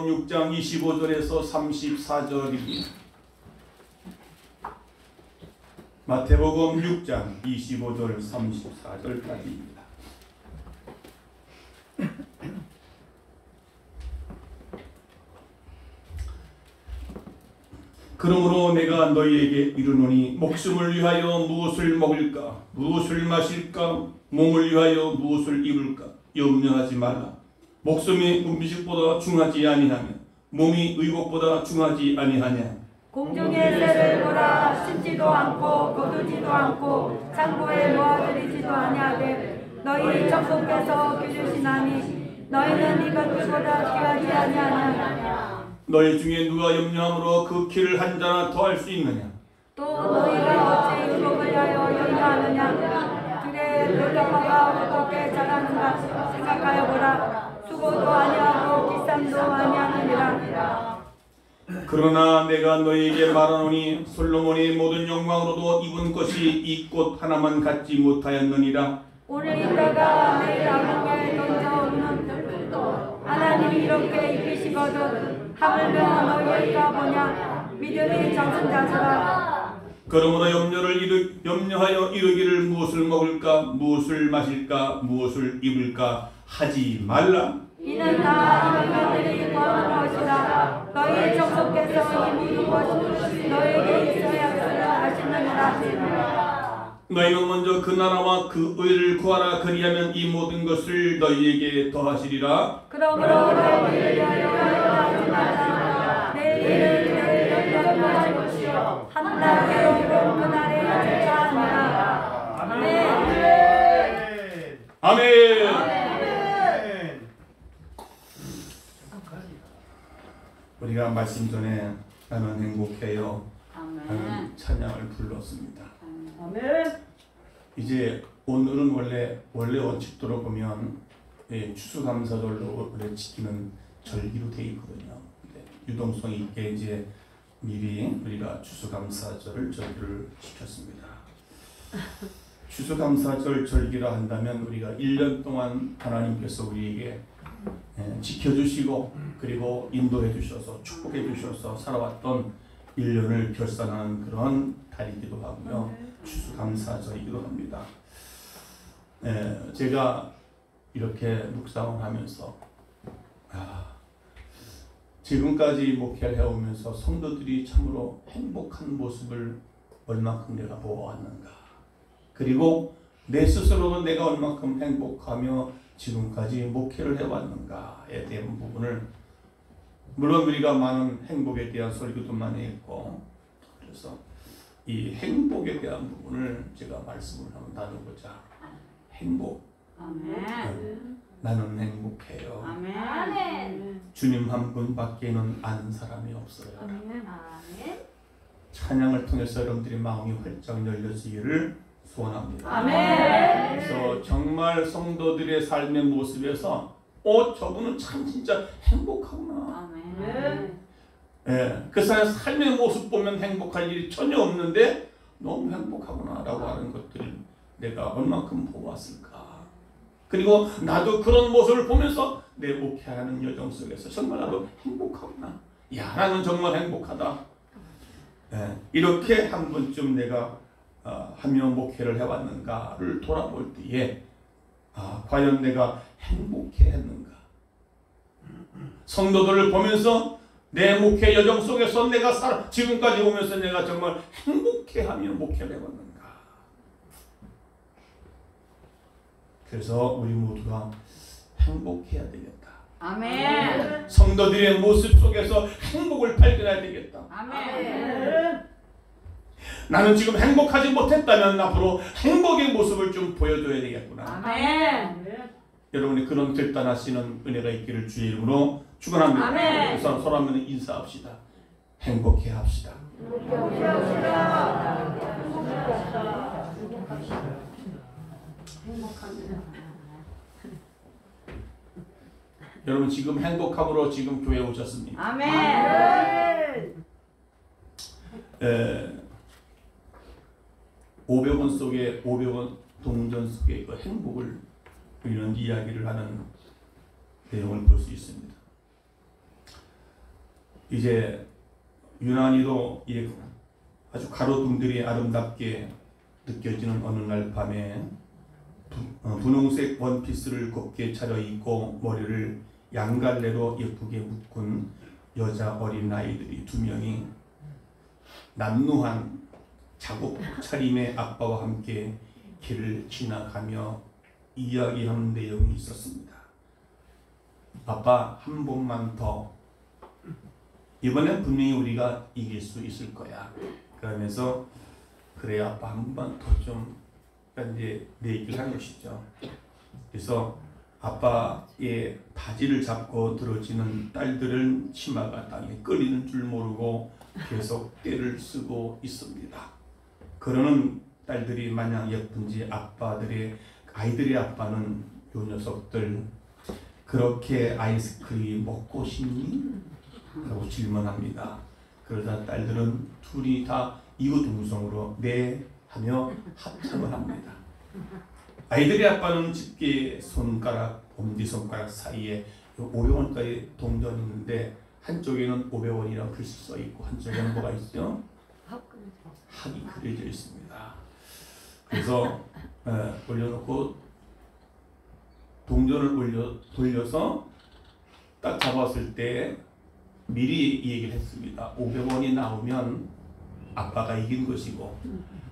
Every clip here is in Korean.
6장 25절에서 34절입니다. 마태복음 6장 25절 34절까지입니다. 그러므로 내가 너희에게 이르노니 목숨을 위하여 무엇을 먹을까 무엇을 마실까 몸을 위하여 무엇을 입을까 염려하지 말라. 목숨이 음식보다 중하지 아니하며 몸이 의복보다 중하지 아니하냐. 공중의 새를 보라. 심지도 않고 거두지도 않고 창고에 모아들이지도 아니하되 너희 천국께서 기르시나니 너희는 이것들보다 귀하지 아니하냐. 너희 중에 누가 염려함으로 그 키를 한 자나 더할 수 있느냐. 또 너희가 어찌 의복을 위하여 염려하느냐. 들의 놀라파가 어떻게 자라는가 생각하여 보라. 수고도 아니하고 기삼도 아니하느니라. 그러나 내가 너희에게 말하노니 솔로몬이 모든 영광으로도 입은 것이 이 꽃 하나만 갖지 못하였느니라. 오늘 입다가 내일 아궁에 던져오는 하나님이 이렇게 입히시거든 하물며 너희가 보냐. 믿음이 적은 자들아. 그러므로 염려하여 이르기를 무엇을 먹을까 무엇을 마실까 무엇을 입을까 하지 말라. 이는 다 인간들이 구하는 것이라. 너희 정속께서 이 모든 것이 너에게 있어야 하시느니라. 너희는 먼저 그 나라와 그 의를 구하라. 그리하면 이 모든 것을 너희에게 더하시리라. 그러므로 너희를 위하여 염려하지 말라. 내일을 내일 염려하지 것이요 한 날에 이른 그날에 주차하니라. 아멘. 아멘. 우리가 말씀 전에 나는 행복해요 하는 찬양을 불렀습니다. 아멘. 이제 오늘은 원래 원칙대로 보면 추수감사절로 원래 지키는 절기로 돼 있거든요. 유동성 있게 이제 미리 우리가 추수감사절을 절기를 지켰습니다. 추수감사절 절기라 한다면 우리가 1년 동안 하나님께서 우리에게 지켜주시고 그리고 인도해 주셔서 축복해 주셔서 살아왔던 1년을 결산하는 그런 달이기도 하고요. 추수감사절이기도 합니다. 제가 이렇게 묵상을 하면서 지금까지 목회를 해오면서 성도들이 참으로 행복한 모습을 얼마큼 내가 보아왔는가, 그리고 내 스스로도 내가 얼마큼 행복하며 지금까지 목회를 해왔는가에 대한 부분을, 물론 우리가 많은 행복에 대한 설교도 많이 했고, 그래서 이 행복에 대한 부분을 제가 말씀을 한번 나누고자. 행복. 아멘. 나는 행복해요. 아멘. 주님 한 분 밖에는 아는 사람이 없어요. 아멘. 찬양을 통해서 여러분들이 마음이 활짝 열려지기를 소원합니다. 아멘. 그래서 정말 성도들의 삶의 모습에서 저분은 참 진짜 행복하구나. 아멘. 그 사람의 삶의 모습 보면 행복할 일이 전혀 없는데 너무 행복하구나 라고 하는 것들을 내가 얼만큼 보았을까. 그리고 나도 그런 모습을 보면서 내 목회하는 여정 속에서 정말 나도 행복하구나. 야, 나는 정말 행복하다. 이렇게 한 번쯤 내가 하며 목회를 해왔는가를 돌아볼 때에 과연 내가 행복해 했는가. 성도들을 보면서 내 목회 여정 속에서 내가 지금까지 오면서 내가 정말 행복해하며 목회를 해왔는가. 그래서 우리 모두가 행복해야 되겠다. 아멘. 성도들의 모습 속에서 행복을 발견해야 되겠다. 아멘. 나는 지금 행복하지 못했다면 앞으로 행복의 모습을 좀 보여줘야 되겠구나. 아멘. 여러분이 그런 결단하시는 은혜가 있기를 주의 이름으로 축원합니다. 아멘. 우선 서로 한번 인사합시다. 행복해 합시다. 여러분 지금 행복함으로 지금 교회에 오셨습니까? 아멘. 500원 속에 500원 동전 속에 그 행복을 우리는 이야기를 하는 내용을 볼 수 있습니다. 이제 유난히도 이 아주 가로등들이 아름답게 느껴지는 어느 날 밤에 분홍색 원피스를 곱게 차려입고 머리를 양갈래로 예쁘게 묶은 여자 어린아이들이 2명이 남루한 작업 차림의 아빠와 함께 길을 지나가며 이야기하는 내용이 있었습니다. 아빠, 한 번만 더. 이번엔 분명히 우리가 이길 수 있을 거야. 그러면서 그래 아빠 한 번만 더 좀 이제 내 얘기를 하는 것이죠. 그래서 아빠의 바지를 잡고 들어지는 딸들은 치마가 땅에 끌리는 줄 모르고 계속 떼를 쓰고 있습니다. 그러는 딸들이 마냥 예쁜지 아이들의 아빠는 요 녀석들 그렇게 아이스크림 먹고 싶니? 라고 질문합니다. 그러자 딸들은 둘이 다 이구동성으로 네 하며 합창을 합니다. 아이들의 아빠는 집게 손가락, 엄지손가락 사이에 500원짜리 동전이 있는데 한쪽에는 500원이라고 글씨 써 있고 한쪽에는 뭐가 있죠? 학이 그려져 있습니다. 그래서 올려놓고 동전을 돌려서 딱 잡았을 때 미리 이 얘기를 했습니다. 500원이 나오면 아빠가 이긴 것이고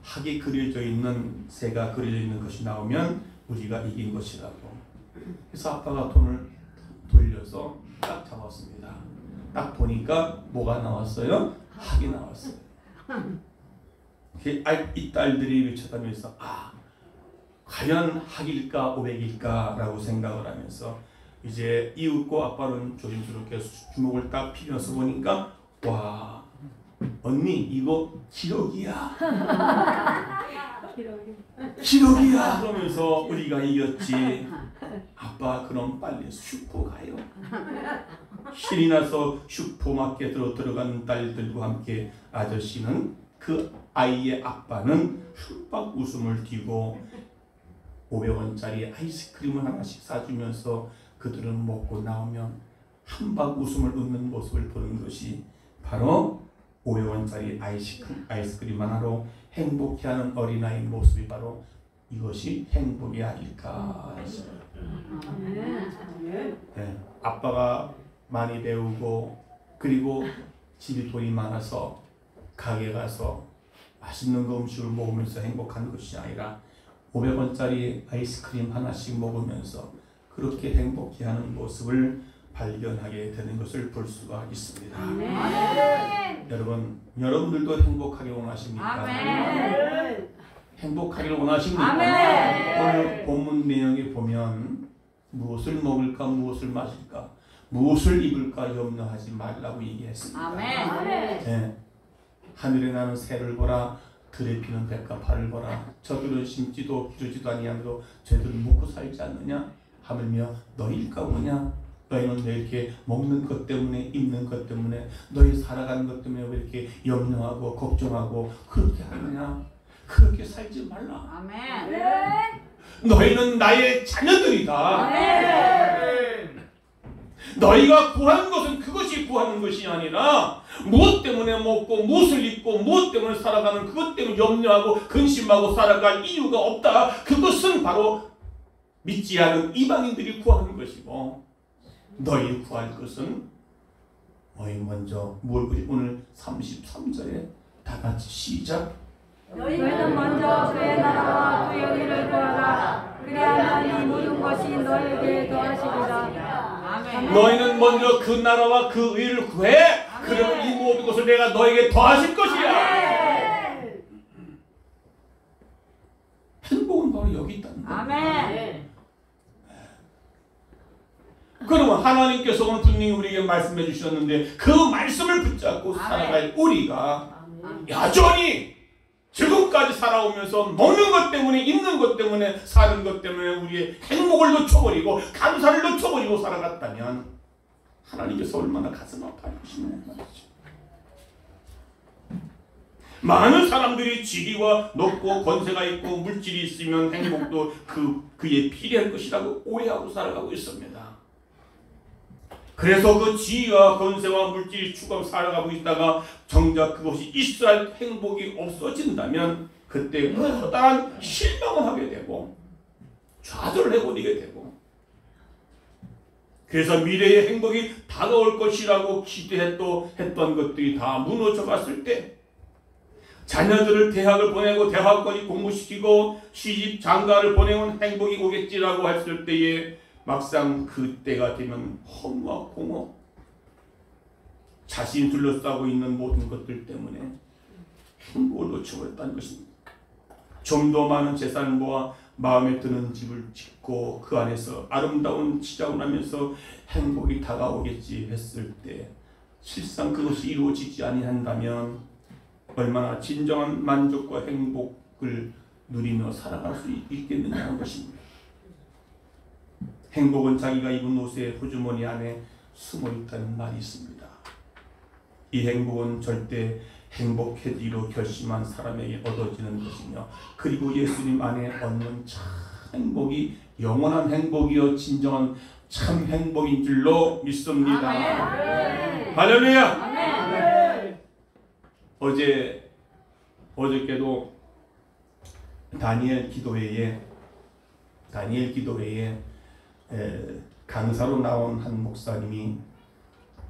학이 그려져 있는 새가 그려져 있는 것이 나오면 우리가 이긴 것이라고. 그래서 아빠가 돈을 돌려서 딱 잡았습니다. 딱 보니까 뭐가 나왔어요? 학이 나왔어요. 이 딸들이 쳐다보면서 과연 학일까 500일까 라고 생각을 하면서 이제 이웃고 아빠는 조심스럽게 주먹을 딱 피면서 보니까 와 언니 이거 기록이야. 기록이야 그러면서 우리가 이겼지. 아빠 그럼 빨리 슈퍼 가요. 신이 나서 슈퍼마켓으로 들어가는 딸들과 함께 아저씨는 그 아이의 아빠는 흠뻑 웃음을 띠고 500원짜리 아이스크림을 하나씩 사주면서 그들은 먹고 나오면 한박 웃음을 웃는 모습을 보는 것이 바로 500원짜리 아이스크림 하나로 행복해하는 어린아이 모습이 바로 이것이 행복이 아닐까. 네, 아빠가 많이 배우고 그리고 집이 돈이 많아서 가게 가서 맛있는 거 음식을 먹으면서 행복한 것이 아니라 500원짜리 아이스크림 하나씩 먹으면서 그렇게 행복해하는 모습을 발견하게 되는 것을 볼 수가 있습니다. 아멘. 여러분, 여러분들도 행복하게 원하십니까? 아멘. 행복하기를 원하십니까? 아멘. 오늘 본문 내용에 보면 무엇을 먹을까, 무엇을 마실까, 무엇을 입을까 염려하지 말라고 얘기했습니다. 아멘. 네. 하늘에 나는 새를 보라, 들에 피는 백합화를 보라. 저들은 심지도 기르지도 아니하므로 쟤들은 먹고 살지 않느냐? 하물며 너희일까 보냐? 너희는 왜 이렇게 먹는 것 때문에 입는 것 때문에 너희 살아가는 것 때문에 왜 이렇게 염려하고 걱정하고 그렇게 하느냐? 그렇게 살지 말라. 아멘. 너희는 나의 자녀들이다. 아멘. 너희가 구한 것은 그것이 구하는 것이 아니라 무엇 때문에 먹고 무엇을 입고 무엇 때문에 살아가는 그것 때문에 염려하고 근심하고 살아갈 이유가 없다. 그것은 바로 믿지 않은 이방인들이 구하는 것이고 너희 구할 것은 너희 먼저 뭘 그리 오늘 33절에 다 같이 시작. 너희는 먼저 그의 나라와 그 영예를 구하라. 그리하면 이 모든 것이 너희에게 더하시리라. 아멘. 너희는 먼저 그 나라와 그 의를 구해. 그러면 이 모든 것을 내가 너에게 더하실 것이야. 행복은 바로 여기 있다는 거야. 아멘. 그러면 하나님께서는 분명히 우리에게 말씀해 주셨는데 그 말씀을 붙잡고 살아갈 우리가 여전히 지금까지 살아오면서 먹는 것 때문에 입는 것 때문에 사는 것 때문에 우리의 행복을 놓쳐버리고 감사를 놓쳐버리고 살아갔다면 하나님께서 얼마나 가슴 아파하시는 말이죠. 많은 사람들이 지위와 높고 권세가 있고 물질이 있으면 행복도 그에 비례할 것이라고 오해하고 살아가고 있습니다. 그래서 그 지위와 권세와 물질이 추구하며 살아가고 있다가 정작 그것이 이스라엘 행복이 없어진다면 그때 커다란 실망을 하게 되고 좌절을 해버리게 되고, 그래서 미래의 행복이 다가올 것이라고 기대했던 것들이 다 무너져 갔을 때, 자녀들을 대학을 보내고 대학까지 공부시키고 시집 장가를 보내온 행복이 오겠지라고 했을 때에 막상 그때가 되면 허무와 공허, 자신이 둘러싸고 있는 모든 것들 때문에 행복을 놓쳐버렸다는 것입니다. 좀 더 많은 재산을 모아 마음에 드는 집을 짓고 그 안에서 아름다운 치장을 하면서 행복이 다가오겠지 했을 때 실상 그것이 이루어지지 아니한다면 얼마나 진정한 만족과 행복을 누리며 살아갈 수 있겠느냐 하는 것입니다. 행복은 자기가 입은 옷의 호주머니 안에 숨어 있다는 말이 있습니다. 이 행복은 절대 행복해지기로 결심한 사람에게 얻어지는 것이며, 그리고 예수님 안에 얻는 참 행복이 영원한 행복이요 진정한 참 행복인 줄로 믿습니다. 할렐루야. 어저께도 다니엘 기도회에 강사로 나온 한 목사님이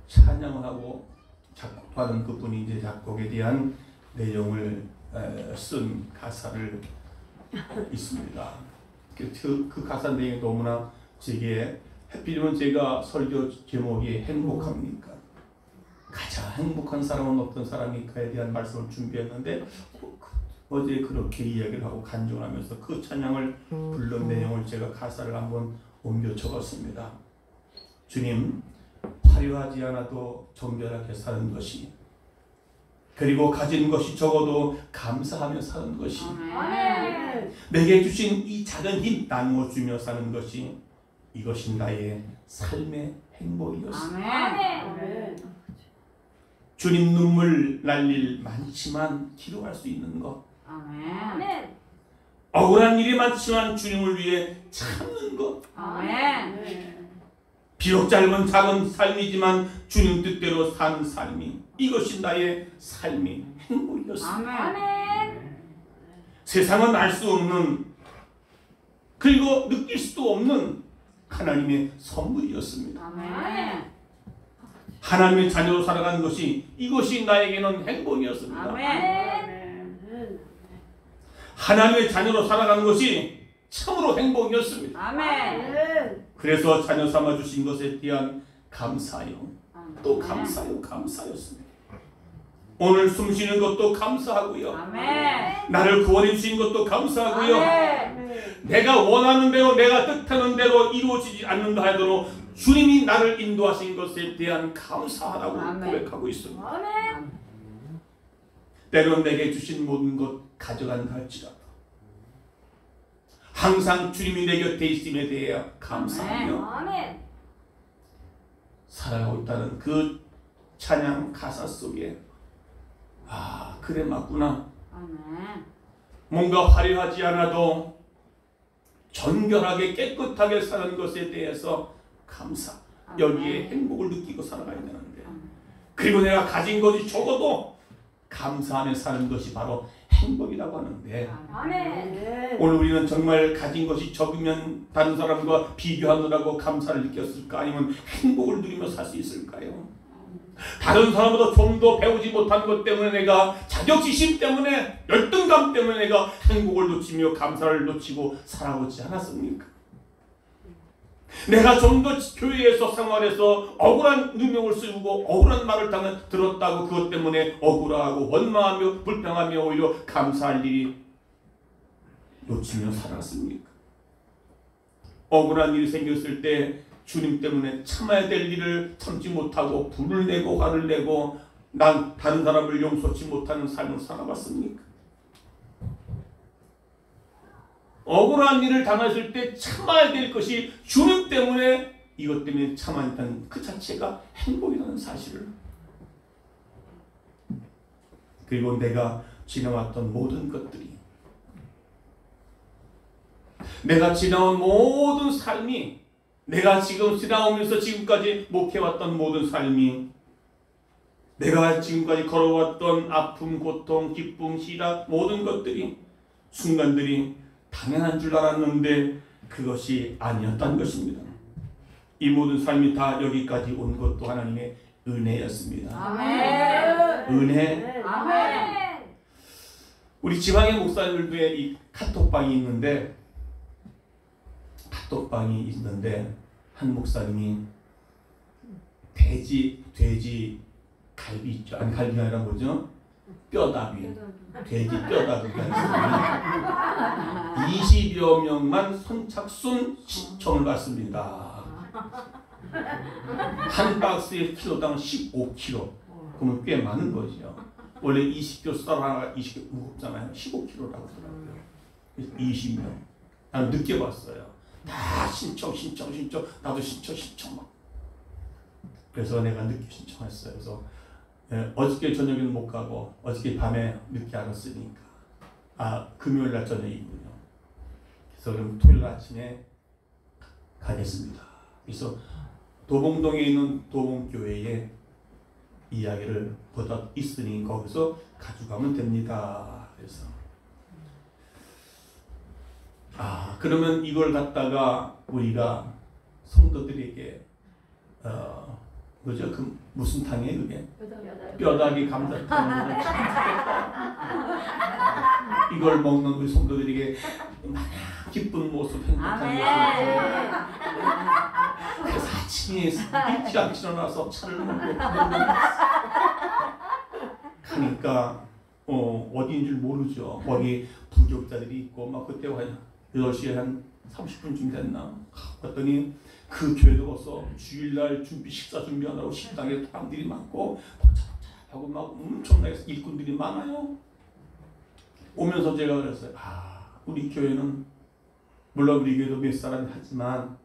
찬양을 하고 작곡하는 그분이 이제 작곡에 대한 내용을 쓴 가사를 있습니다. 그 가사 내용이 너무나 제게, 하필이면 제가 설교 제목이 행복합니까? 가장 행복한 사람은 어떤 사람일까에 대한 말씀을 준비했는데 어제 그렇게 이야기를 하고 간증을 하면서 그 찬양을 부른 내용을 제가 가사를 한번 옮겨 적었습니다. 주님, 화려하지 않아도 정결하게 사는 것이, 그리고 가진 것이 적어도 감사하며 사는 것이, 내게 주신 이 작은 힘 나누어 주며 사는 것이, 이것이 나의 삶의 행복이었습니다. 주님, 눈물 날 일 많지만 기도할 수 있는 것, 억울한 일이 많지만 주님을 위해 참는 것, 비록 짧은 작은 삶이지만 주님 뜻대로 사는 삶이, 이것이 나의 삶의 행복이었습니다. 세상은 알 수 없는, 그리고 느낄 수도 없는 하나님의 선물이었습니다. 하나님의 자녀로 살아가는 것이, 이것이 나에게는 행복이었습니다. 하나님의 자녀로 살아가는 것이 참으로 행복이었습니다. 그래서 자녀 삼아 주신 것에 대한 감사요, 또 감사요, 감사였습니다. 오늘 숨 쉬는 것도 감사하고요, 나를 구원해 주신 것도 감사하고요, 내가 원하는 대로 내가 뜻하는 대로 이루어지지 않는다 하더라도 주님이 나를 인도하신 것에 대한 감사하다고 고백하고 있습니다. 때론 내게 주신 모든 것 가져간다 할지라도 항상 주님이 내 곁에 있음에 대해 감사하며 살아가고 있다는 그 찬양 가사 속에, 아, 그래 맞구나, 뭔가 화려하지 않아도 정결하게 깨끗하게 사는 것에 대해서 감사, 여기에 행복을 느끼고 살아가야 되는데, 그리고 내가 가진 것이 적어도 감사하며 사는 것이 바로 행복이라고 하는데, 오늘 우리는 정말 가진 것이 적으면 다른 사람과 비교하느라고 감사를 느꼈을까? 아니면 행복을 누리며 살 수 있을까요? 다른 사람보다 좀 더 배우지 못한 것 때문에, 내가 자격지심 때문에, 열등감 때문에 내가 행복을 놓치며 감사를 놓치고 살아오지 않았습니까? 내가 좀 더 교회에서 생활해서 억울한 누명을 쓰고 억울한 말을 들었다고 그것 때문에 억울하고 원망하며 불평하며 오히려 감사할 일이 놓치며 살았습니까? 억울한 일이 생겼을 때 주님 때문에 참아야 될 일을 참지 못하고 불을 내고 화를 내고 난 다른 사람을 용서치 못하는 삶을 살아봤습니까? 억울한 일을 당했을 때 참아야 될 것이 주님 때문에, 이것 때문에 참아냈다는 그 자체가 행복이라는 사실을, 그리고 내가 지나왔던 모든 것들이, 내가 지나온 모든 삶이 내가 지금 지나오면서 지금까지 목해왔던 모든 삶이, 내가 지금까지 걸어왔던 아픔, 고통, 기쁨, 희락, 모든 것들이, 순간들이 당연한 줄 알았는데 그것이 아니었다는 것입니다. 이 모든 삶이 다 여기까지 온 것도 하나님의 은혜였습니다. 아멘. 은혜. 아멘. 우리 지방의 목사님들도의 이 카톡방이 있는데 한 목사님이 돼지 갈비 있죠. 아니 갈비가 아니라 뭐죠? 뼈다귀. 돼지 뼈다귀가 있습니다. 20여 명만 선착순 신청을 받습니다. 한 박스의 킬로당 15kg. 그러면 꽤 많은 거죠. 원래 20kg 쌀 하나가 20kg 무겁잖아요. 15kg라고 하더라고요. 그래서 20명. 나는 늦게 봤어요. 다 신청. 나도 신청 막. 그래서 내가 늦게 신청했어요. 그래서 어저께 저녁에는 못 가고 어저께 밤에 늦게 알았으니까 금요일 날 저녁이군요. 그래서 그럼 토요일 아침에 가겠습니다. 그래서 도봉동에 있는 도봉교회에 이야기를 보다 있으니 거기서 가져가면 됩니다. 그래서 그러면 이걸 갖다가 우리가 성도들에게 뭐죠? 그 무슨 탕이에요 그게? 뼈다귀 감자탕. 이걸 먹는 우리 성도들에게 마냥 기쁜 모습, 행복한 모습. 그래서 아침에 일찍 안 일어나서 차를 먹고 가니까 어디인 줄 모르죠. 거기 부족자들이 있고 막 그때 한 8시에 한 30분쯤 됐나 봤더니 그 교회도 벌써 주일날 식사 준비하느라고 식당에 사람들이 많고 복잡하고 막 엄청나게 일꾼들이 많아요. 오면서 제가 그랬어요. 우리 교회는 물론 우리 교회도 몇 사람이 하지만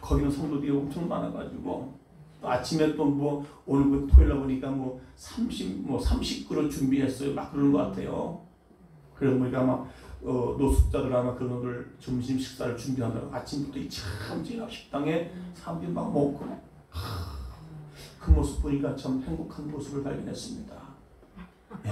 거기는 성도들이 엄청 많아가지고 또 아침에 또 뭐 오늘 그 토요일날 보니까 30그릇 준비했어요. 막 그러는 것 같아요. 그래서 우리가 막 노숙자들 아마 그놈들 점심 식사를 준비하느라고 아침부터 참 식당에 사람들이 막 먹고 그 모습 보니까 참 행복한 모습을 발견했습니다. 예.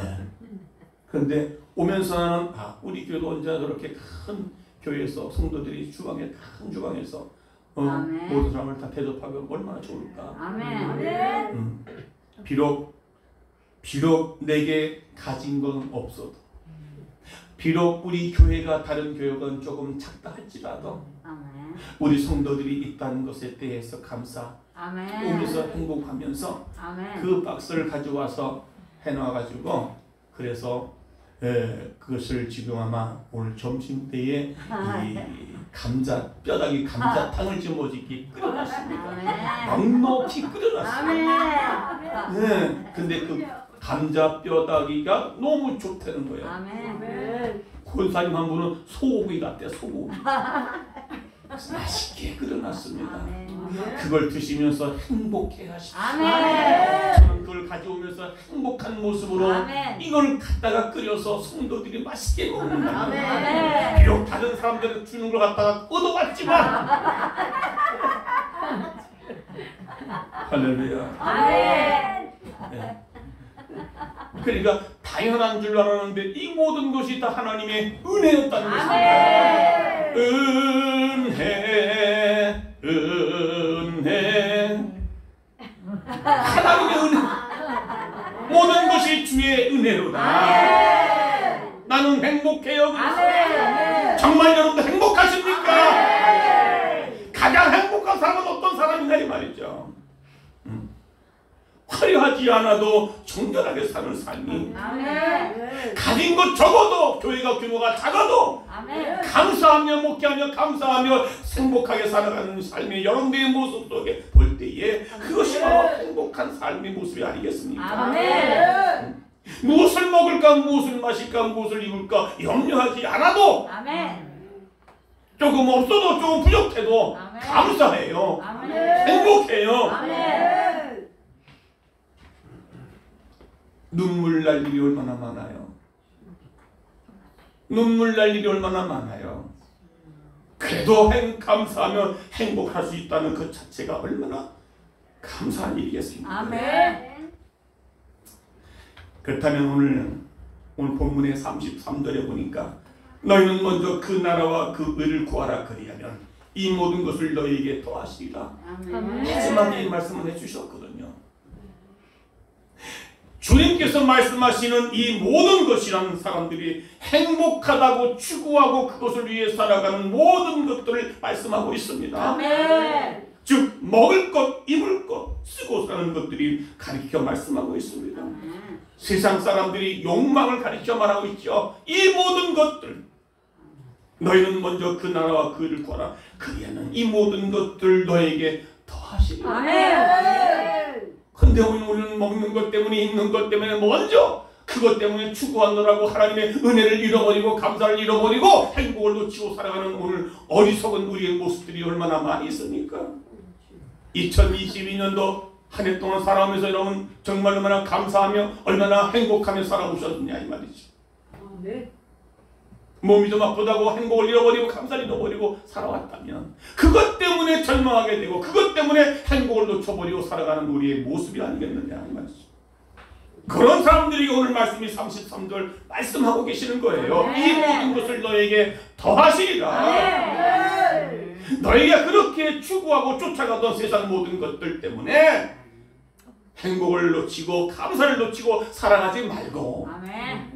그런데 오면서는 우리 교회도 언제나 저렇게 큰 교회에서 성도들이 큰 주방에서 모든 사람을 다 대접하면 얼마나 좋을까. 아멘. 비록 내게 가진 건 없어도, 비록 우리 교회가 다른 교회가 조금 작다 할지라도 우리 성도들이 있다는 것에 대해서 감사하면서 행복하면서 그 박스를 가져와서 해놔가지고 그래서 그것을 지금 아마 오늘 점심때에 이 뼈다귀 감자탕을 지금 어저께 끓여놨습니다. 넉넉히 끓여놨습니다. 근데 그 감자 뼈다귀가 너무 좋다는 거예요. 권사님 한 분은 소고기 같대, 소고기. 맛있게 끓여놨습니다. 그걸 드시면서 행복해 하십시오. 저는 그걸 가져오면서 행복한 모습으로 이걸 갖다가 끓여서 성도들이 맛있게 먹는다. 비록 다른 사람들은 주는 걸 갖다가 얻어갔지만 할렐루야. 그러니까 당연한 줄 알았는데 이 모든 것이 다 하나님의 은혜였다는 것입니다. 은혜. 하나님의 은혜. 모든 것이 주의 은혜로다. 나는 행복해요. 정말 여러분도 행복하십니까? 가장 행복한 사람은 어떤 사람이냐 이 말이죠. 화려하지 않아도 정결하게 사는 삶이, 가진 것 적어도 교회가 규모가 작아도 감사하며 목회하며 감사하며 행복하게 살아가는 삶의 여러분들의 모습 속에 볼 때에 그것이 바로 행복한 삶의 모습이 아니겠습니까? 무엇을 먹을까, 무엇을 마실까, 무엇을 입을까 염려하지 않아도 조금 없어도 조금 부족해도 감사해요. 행복해요. 눈물 날 일이 얼마나 많아요. 눈물 날 일이 얼마나 많아요. 그 그래도 감사하며 행복할 수 있다는 그 자체가 얼마나 감사한 일이겠습니까? 아멘. 그렇다면 오늘 본문의 33절에 보니까 너희는 먼저 그 나라와 그 의를 구하라 그리하면 이 모든 것을 너희에게 더하시리라. 아멘. 마지막에 이 말씀을 해주셨거든요. 주님께서 말씀하시는 이 모든 것이라는 사람들이 행복하다고 추구하고 그것을 위해 살아가는 모든 것들을 말씀하고 있습니다. 아멘. 즉 먹을 것, 입을 것, 쓰고 사는 것들이 가리켜 말씀하고 있습니다. 세상 사람들이 욕망을 가리켜 말하고 있죠. 이 모든 것들 너희는 먼저 그 나라와 그 일을 구하라. 그리하면 이 모든 것들 너에게 더하시리라. 아멘. 근데 우리는 먹는 것 때문에 있는 것 때문에 먼저 그것 때문에 추구하느라고 하나님의 은혜를 잃어버리고 감사를 잃어버리고 행복을 놓치고 살아가는 오늘 어리석은 우리의 모습들이 얼마나 많이 있습니까? 2022년도 한 해 동안 살아오면서 여러분 정말 얼마나 감사하며 얼마나 행복하며 살아오셨느냐 이 말이죠. 네. 몸이 좀 아프다고 행복을 잃어버리고 감사를 잃어버리고 살아왔다면 그것 때문에 절망하게 되고 그것 때문에 행복을 놓쳐버리고 살아가는 우리의 모습이 아니겠느냐 이 말이죠. 그런 사람들이 오늘 말씀이 33절 말씀하고 계시는 거예요. 네. 이 모든 것을 너에게 더하시리라. 네. 너희가 그렇게 추구하고 쫓아가던 세상 모든 것들 때문에 행복을 놓치고 감사를 놓치고 살아가지 말고 아멘.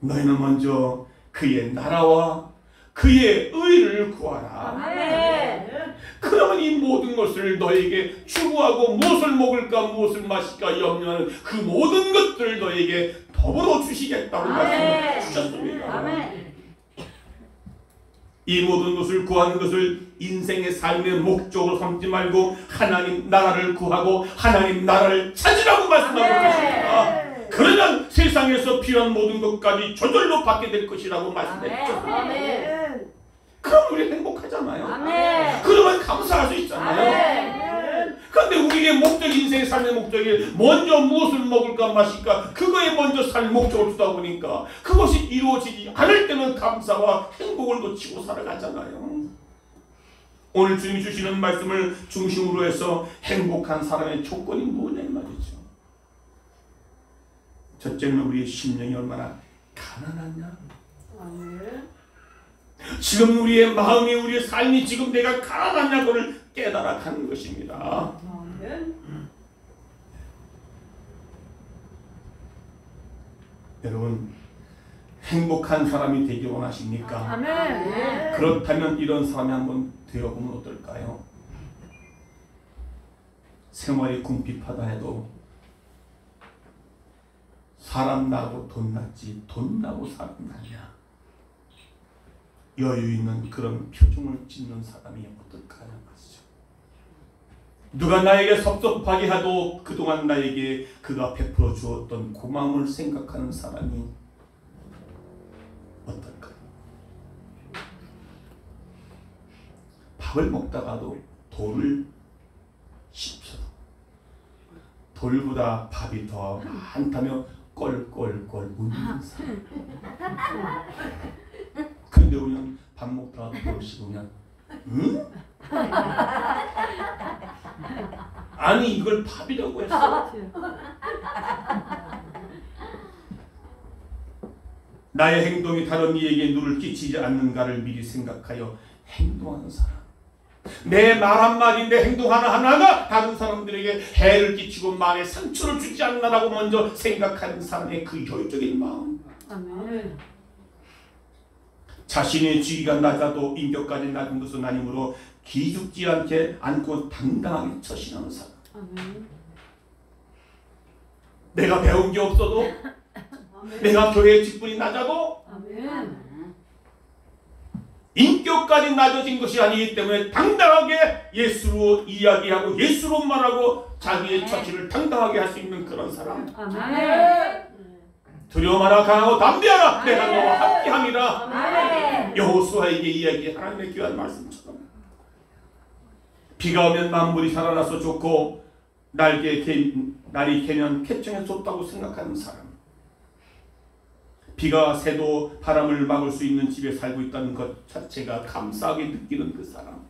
너희는 먼저 그의 나라와 그의 의를 구하라. 아멘. 그러면 이 모든 것을 너에게 추구하고 무엇을 먹을까 무엇을 마실까 염려하는 그 모든 것들을 너에게 더불어 주시겠다고 말씀해 주셨습니다. 아멘. 이 모든 것을 구하는 것을 인생의 삶의 목적으로 삼지 말고 하나님 나라를 구하고 하나님 나라를 찾으라고 말씀하고 계십니다. 그러면 세상에서 필요한 모든 것까지 저절로 받게 될 것이라고 말씀했죠. 아멘. 그럼 우리 행복하잖아요. 아멘. 그러면 감사할 수 있잖아요. 아멘. 그런데 우리의 목적, 인생의 삶의 목적이 먼저 무엇을 먹을까 마실까 그거에 먼저 살 목적을 두다 보니까 그것이 이루어지지 않을 때는 감사와 행복을 놓치고 살아가잖아요. 오늘 주님이 주시는 말씀을 중심으로 해서 행복한 사람의 조건이 뭐냐 이 말이죠. 첫째는 우리의 심령이 얼마나 가난하냐. 지금 우리의 마음이 우리의 삶이 지금 내가 가난하냐고를 깨달아 가는 것입니다. 여러분 행복한 사람이 되기 원하십니까? 아멘. 그렇다면 이런 사람이 한번 되어보면 어떨까요? 생활이 궁핍하다 해도 사람 나고 돈 났지 돈 나고 사람 나냐 여유 있는 그런 표정을 짓는 사람이 어떨까 하는 것이죠. 누가 나에게 섭섭하게 하도 그동안 나에게 그가 베풀어 주었던 고마움을 생각하는 사람이 어떨까? 밥을 먹다가도 돌을 씹혀도 돌보다 밥이 더 많다며 껄껄껄 웃는 사람. 근데 우리는 밥 먹다가 돌 씹으면 응? 아니 이걸 밥이라고 했어? 나의 행동이 다른 이에게 누를 끼치지 않는가를 미리 생각하여 행동하는 사람. 내 말 한마디인데 행동 하나하나가 다른 사람들에게 해를 끼치고 마음에 상처를 주지 않나라고 먼저 생각하는 사람의 그 효율적인 마음. 아멘. 자신의 지위가 낮아도 인격까지 낮은 것은 아니므로 기죽지 않게 않고 당당하게 처신하는 사람. 아멘. 내가 배운 게 없어도 내가 교회의 직분이 낮아도 아멘. 인격까지 낮아진 것이 아니기 때문에 당당하게 예수로 이야기하고 예수로 말하고 자기의 처신을 당당하게 할 수 있는 그런 사람. 아멘. 두려워하라 강하고 담대하라 내가 너와 함께함이라. 아멘. 여호수아에게 이야기 하나님의 귀한 말씀처럼 비가 오면 만물이 살아나서 좋고 날이 개면 쾌청에 좋다고 생각하는 사람. 비가 새도 바람을 막을 수 있는 집에 살고 있다는 것 자체가 감사하게 느끼는 그 사람.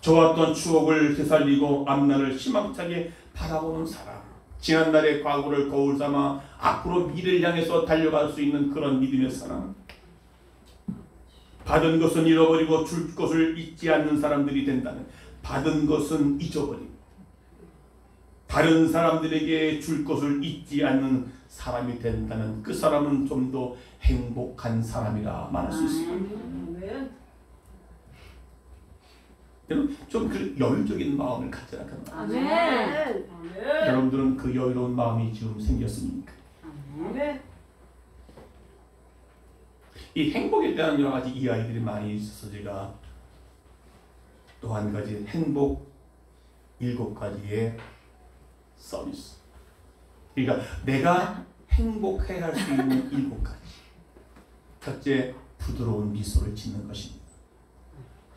좋았던 추억을 되살리고 앞날을 희망차게 바라보는 사람. 지난날의 과거를 거울 삼아 앞으로 미래를 향해서 달려갈 수 있는 그런 믿음의 사람. 받은 것은 잃어버리고 줄 것을 잊지 않는 사람들이 된다는, 받은 것은 잊어버리고 다른 사람들에게 줄 것을 잊지 않는 사람이 된다는, 그 사람은 좀 더 행복한 사람이라 말할 수 있습니다. 여러분 좀 그 여유적인 마음을 가져라 그 말이에요. 아멘. 여러분들은 그 여유로운 마음이 지금 생겼습니까? 아멘. 이 행복에 대한 여러 가지 이야기들이 많이 있어서 제가 또 한 가지 행복 7가지의 서비스. 그러니까 내가 행복해 할 수 있는 7가지. 첫째, 부드러운 미소를 짓는 것입니다.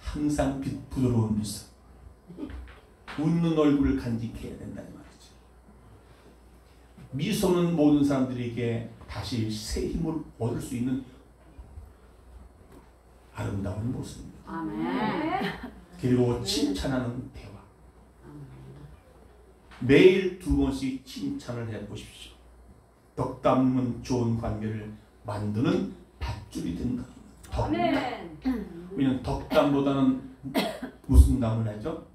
항상 부드러운 미소. 웃는 얼굴을 간직해야 된다는 말이죠. 미소는 모든 사람들에게 다시 새 힘을 얻을 수 있는 아름다운 모습입니다. 아멘. 그리고 칭찬하는 대화. 매일 2번씩 칭찬을 해보십시오. 덕담은 좋은 관계를 만드는 밧줄이 된다. 아멘. 왜냐하면 덕담보다는 무슨 담을 하죠?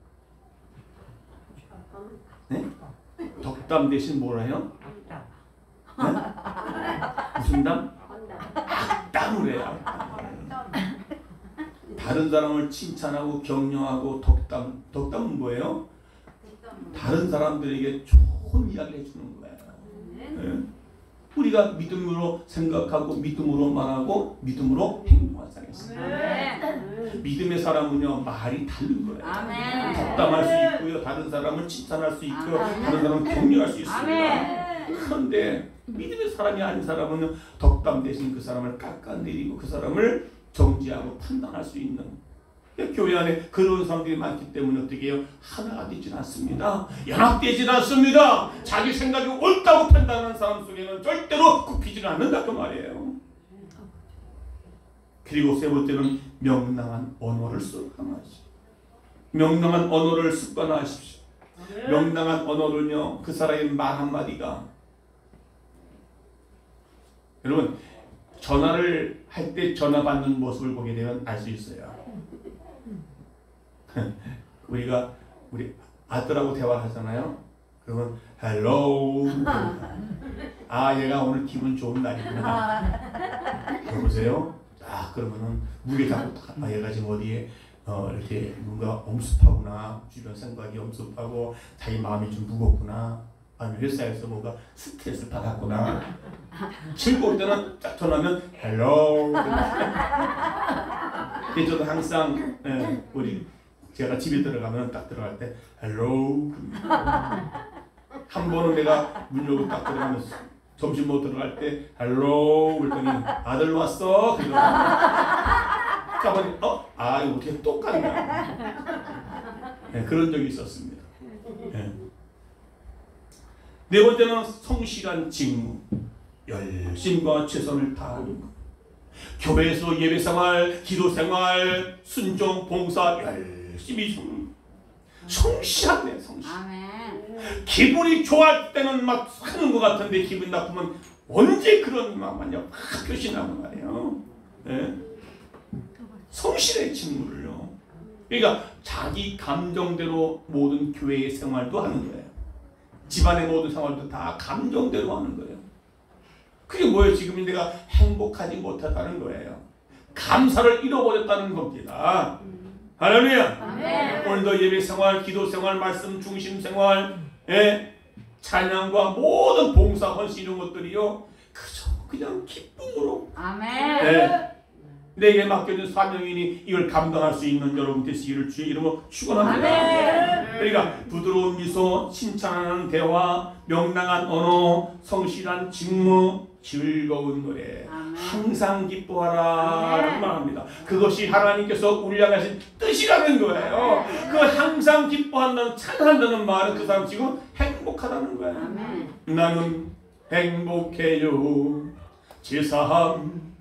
네? 덕담 대신 뭘 해요? 네? 무슨 담? 악담을 해요. 다른 사람을 칭찬하고 격려하고 덕담은 뭐예요? 다른 사람들에게 좋은 이야기를 해주는 거예요. 네? 우리가 믿음으로 생각하고 믿음으로 말하고 믿음으로 행동할 사람이 있습니다. 믿음의 사람은요 말이 다른 거예요. 아멘. 덕담할 수 있고요, 다른 사람을 칭찬할 수 있고요, 다른 사람을 격려할 수 있습니다. 아멘. 그런데 믿음의 사람이 아닌 사람은 덕담 대신 그 사람을 깎아내리고 그 사람을 정지하고 판단할 수 있는, 교회 안에 그런 사람들이 많기 때문에 어떻게 해요? 하나가 되진 않습니다. 연합되진 않습니다. 자기 생각이 옳다고 판단하는 사람 속에는 절대로 굽히지는 않는다 그 말이에요. 그리고 세 번째는 명랑한 언어를 습관하십시오. 명랑한 언어를 습관하십시오. 명랑한 언어는요, 그 사람의 말 한마디가, 여러분 전화를 할 때 전화 받는 모습을 보게 되면 알 수 있어요. 우리가 우리 아들하고 대화를 하잖아요. 그러면 헬로, 아 얘가 오늘 기분 좋은 날이구나. 여보세요? 아 그러면은 무게 잡고 아 얘가 지금 어디에 이렇게 뭔가 엄습하구나, 주변 생각이 엄습하고 자기 마음이 좀 무겁구나, 아니면 회사에서 뭔가 스트레스 받았구나. 즐거울 때는 딱 전화하면 헬로. 그래서 저도 항상 우리 제가 집에 들어가면 딱 들어갈 때 헬로. 한 번은 내가 문 열고 딱 들어가면서 점심 먹고 들어갈 때 헬로 그랬더니 아들 왔어. 가보니 아 이거 어떻게 똑같냐. 네, 그런 적이 있었습니다. 네 번째는 성실한 직무, 열심과 최선을 다하는 것. 교회에서 예배생활, 기도생활, 순종, 봉사 열심히 좀 성실하네, 성실. 아멘. 기분이 좋을 때는 막 하는 것 같은데 기분 나쁘면 언제 그런 마음만요 막 표시나는 말이에요. 네? 성실의 직무를요. 그러니까 자기 감정대로 모든 교회의 생활도 하는 거예요. 집안의 모든 생활도 다 감정대로 하는 거예요. 그게 뭐예요? 지금 내가 행복하지 못하다는 거예요. 감사를 잃어버렸다는 겁니다. 할렐루야. 아멘. 오늘도 예배 생활, 기도 생활, 말씀 중심 생활, 찬양과 모든 봉사, 헌신 이런 것들이요 그저 그냥 기쁨으로 아멘. 내게 맡겨진 사명이니 이걸 감당할 수 있는 여러분 되시기를 주의 이름으로 축원합니다. 아멘. 그러니까 부드러운 미소, 칭찬하는 대화, 명랑한 언어, 성실한 직무, 즐거운 노래, 아멘. 항상 기뻐하라 아멘. 말합니다. 그것이 하나님께서 우리 향해 하신 뜻이라는 거예요. 그 항상 기뻐한다는, 찬한다는 말은 그 사람 지금 행복하다는 거예요. 아멘. 나는 행복해요. 제사함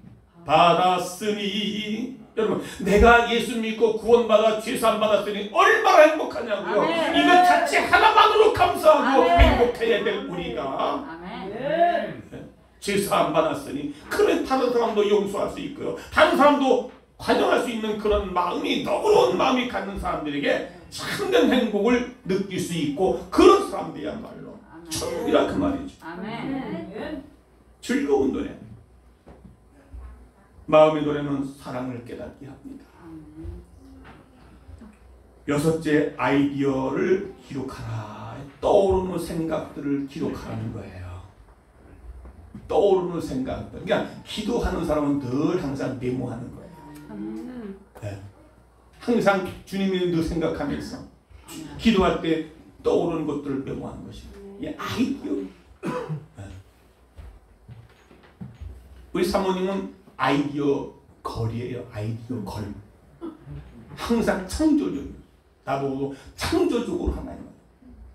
받았으니. 여러분, 내가 예수 믿고 구원받아 제사함 받았으니 얼마나 행복하냐고요. 아멘. 이것 자체 하나만으로 감사하고 아멘. 행복해야 될 우리가. 아멘. 제사함 받았으니 그런 다른 사람도 용서할 수 있고요, 다른 사람도 관용할 수 있는 그런 마음이, 너그러운 마음이 갖는 사람들에게 참된 행복을 느낄 수 있고, 그런 사람들이야말로 천국이라 그 말이죠. 아멘. 즐거운 노래. 마음의 노래는 사랑을 깨닫게 합니다. 여섯째, 아이디어를 기록하라. 떠오르는 생각들을 기록하는 거예요. 떠오르는 생각들. 그러니까 기도하는 사람은 늘 항상 메모하는 거예요. 네. 항상 주님이 늘 생각하면서 기도할 때 떠오르는 것들을 메모하는 것이에요. 이 아이디어. 네. 우리 사모님은 아이디어 걸이에요. 아이디어 걸. 항상 창조적. 나보고 창조적으로 하나님.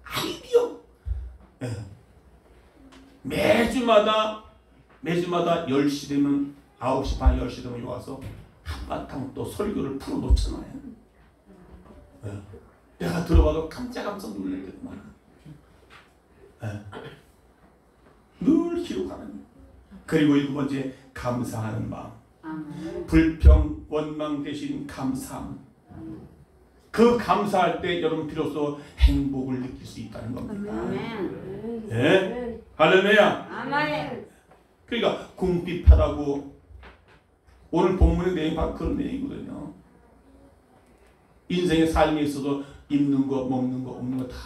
아이디어. 네. 매주마다 10시 되면 9시 반 10시 되면 와서 한바탕 또 설교를 풀어놓잖아요. 네. 내가 들어봐도 깜짝깜짝 놀랄 때도 많아. 네. 늘 기록하는. 그리고 7번째, 감사하는 마음. 불평, 원망 대신 감사함. 그 감사할 때 여러분 비로소 행복을 느낄 수 있다는 겁니다. 아멘. 네? 할렐루야. 아멘. 그러니까 궁핍하다고, 오늘 본문의 내용이 바로 그런 내용이거든요. 인생의 삶에 있어서 입는 거, 먹는 거, 없는 거 다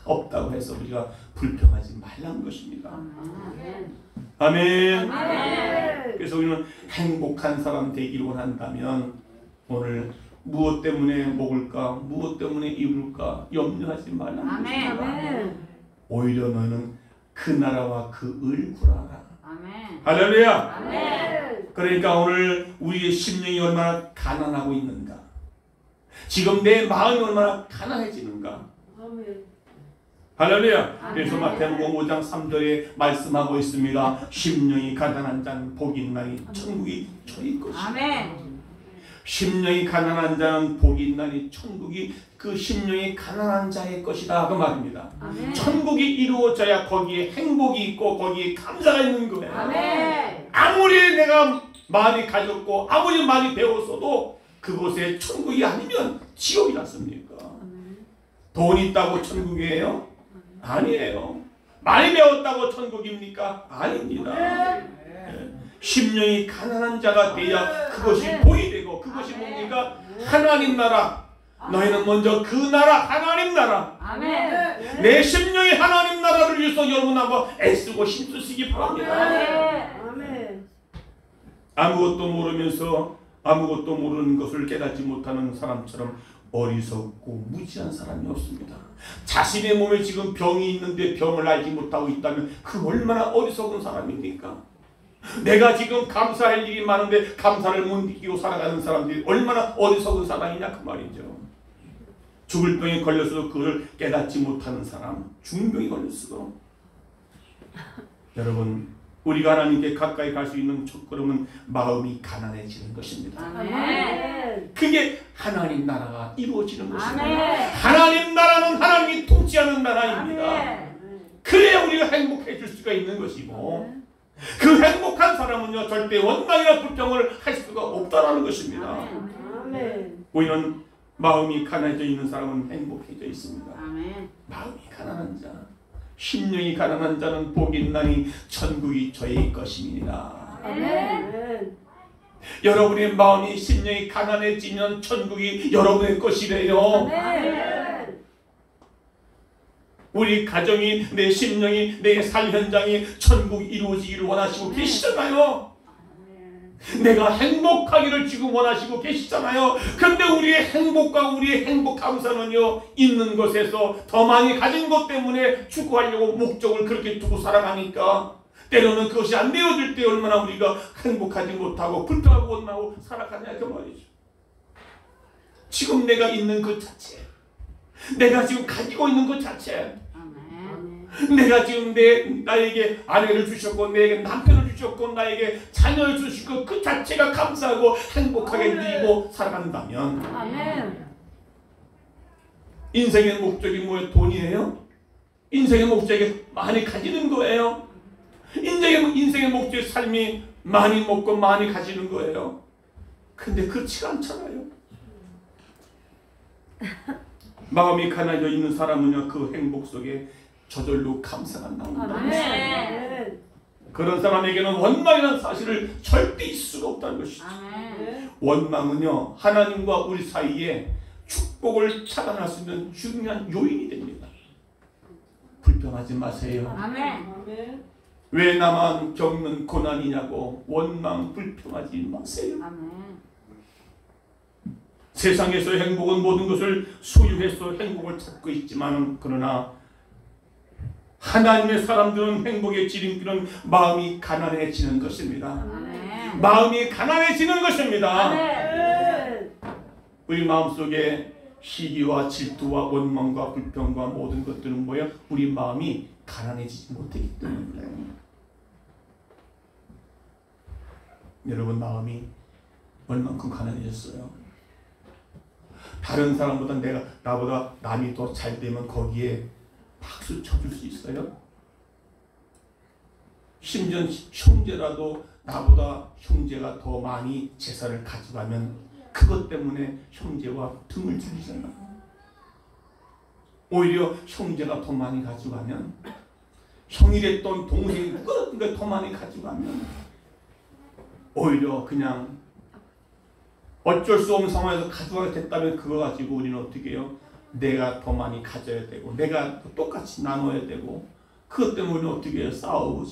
없다고 해서 우리가 불평하지 말라는 것입니다. 아멘. 아멘. 그래서 우리는 행복한 사람 되기를 원한다면 오늘 무엇 때문에 먹을까, 무엇 때문에 입을까 염려하지 말라는 아멘. 것입니다. 오히려 너는 그 나라와 그 을 구하라. 아멘. 할렐루야. 아멘. 그러니까 오늘 우리의 심령이 얼마나 가난하고 있는가, 지금 내 마음이 얼마나 가난해지는가. 할렐루야. 그래서 마태복음 5장 3절에 말씀하고 있습니다. 심령이 가난한 자는 복이 있나니 천국이 저희 것이다. 아멘. 심령이 가난한 자는 복이 있나니 천국이 그 심령이 가난한 자의 것이다, 그 말입니다. 아멘. 천국이 이루어져야 거기에 행복이 있고 거기에 감사가 있는 거예요. 아멘. 아무리 내가 많이 가졌고 아무리 많이 배웠어도 그곳에 천국이 아니면 지옥이 났습니까? 돈 있다고 천국이에요? 아니에요. 많이 배웠다고 천국입니까? 아닙니다. 네. 심령이 가난한 자가 돼야 그것이 복이 되고, 그것이 뭡니까? 하나님 나라. 너희는 먼저 그 나라, 하나님 나라. 아멘. 내 심령이 하나님 나라를 위해서 여러분하고 애쓰고 힘쓰시기 바랍니다. 아무것도 모르면서 아무것도 모르는 것을 깨닫지 못하는 사람처럼 어리석고 무지한 사람이 없습니다. 자신의 몸에 지금 병이 있는데 병을 알지 못하고 있다면 그 얼마나 어리석은 사람입니까? 내가 지금 감사할 일이 많은데 감사를 못 느끼고 살아가는 사람들이 얼마나 어리석은 사람이냐 그 말이죠. 죽을 병에 걸렸어도 그걸 깨닫지 못하는 사람, 중병이 걸렸어도. 여러분, 우리가 하나님께 가까이 갈 수 있는 첫걸음은 마음이 가난해지는 것입니다. 아멘. 그게 하나님 나라가 이루어지는 것입니다. 아멘. 하나님 나라는 하나님이 통치하는 나라입니다. 아멘. 그래야 우리가 행복해질 수가 있는 것이고, 그 행복한 사람은요 절대 원망이나 불평을 할 수가 없다라는 것입니다. 우리는 마음이 가난해져 있는 사람은 행복해져 있습니다. 아멘. 마음이 가난한 자, 심령이 가난한 자는 복이 있나니 천국이 저의 것입니다. 아멘. 여러분의 마음이 심령이 가난해지면 천국이 여러분의 것이래요. 아멘. 우리 가정이, 내 심령이, 내 삶 현장이 천국이 이루어지기를 원하시고 계시잖아요. 내가 행복하기를 지금 원하시고 계시잖아요. 근데 우리의 행복과 우리의 행복 감사는요 있는 것에서 더 많이 가진 것 때문에 추구하려고 목적을 그렇게 두고 살아가니까 때로는 그것이 안 되어질 때 얼마나 우리가 행복하지 못하고 불평하고 원망하고 살아가냐 그 말이죠. 지금 내가 있는 것 자체, 내가 지금 가지고 있는 것 자체, 내가 지금 나에게 아내를 주셨고 나에게 남편을 주셨고 나에게 자녀를 주시고 그 자체가 감사하고 행복하게 누리고 살아간다면 아멘. 인생의 목적이 뭐예요? 돈이에요? 인생의 목적이 많이 가지는 거예요? 인생의 목적이 삶이 많이 먹고 많이 가지는 거예요? 근데 그렇지 않잖아요. 마음이 가난해져 있는 사람은요, 그 행복 속에 저절로 감사가 나온다. 아멘. 그런 사람에게는 원망이라는 사실을 절대 있을 수가 없다는 것이죠. 아멘. 원망은요, 하나님과 우리 사이에 축복을 차단할 수 있는 중요한 요인이 됩니다. 불평하지 마세요. 아멘. 아멘. 왜 나만 겪는 고난이냐고 원망 불평하지 마세요. 아멘. 세상에서 행복은 모든 것을 소유해서 행복을 찾고 있지만 그러나 하나님의 사람들은 행복의 지름길은 마음이 가난해지는 것입니다. 아멘. 마음이 가난해지는 것입니다. 아멘. 우리 마음속에 시기와 질투와 원망과 불평과 모든 것들은 뭐예요? 우리 마음이 가난해지지 못하기 때문에. 여러분 마음이 얼만큼 가난해졌어요? 다른 사람보다 나보다 남이 더 잘 되면 거기에 박수 쳐줄 수 있어요? 심지어 형제라도 나보다 형제가 더 많이 재산을 가져가면 그것 때문에 형제와 등을 들리잖아. 오히려 형제가 더 많이 가져가면 형이 됐던 동생이 누가 더 많이 가져가면 오히려 그냥 어쩔 수 없는 상황에서 가져가게 됐다면 그거 가지고 우리는 어떻게 해요? 내가 더 많이 가져야 되고 내가 똑같이 나눠야 되고 그것 때문에 우리는 어떻게 해요? 싸우고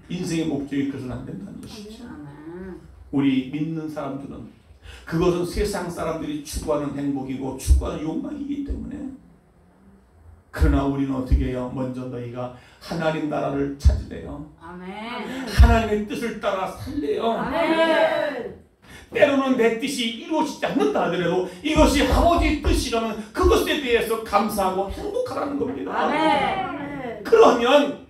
인생의 목적이 그래서는 안 된다는 것이죠. 우리 믿는 사람들은 그것은 세상 사람들이 추구하는 행복이고 추구하는 욕망이기 때문에 그러나 우리는 어떻게 해요? 먼저 너희가 하나님 나라를 찾으래요. 아멘. 하나님의 뜻을 따라 살래요. 아멘. 때로는 내 뜻이 이루어지지 않는다 하더라도 이것이 아버지의 뜻이라면 그것에 대해서 감사하고 행복하라는 겁니다. 아멘. 그러면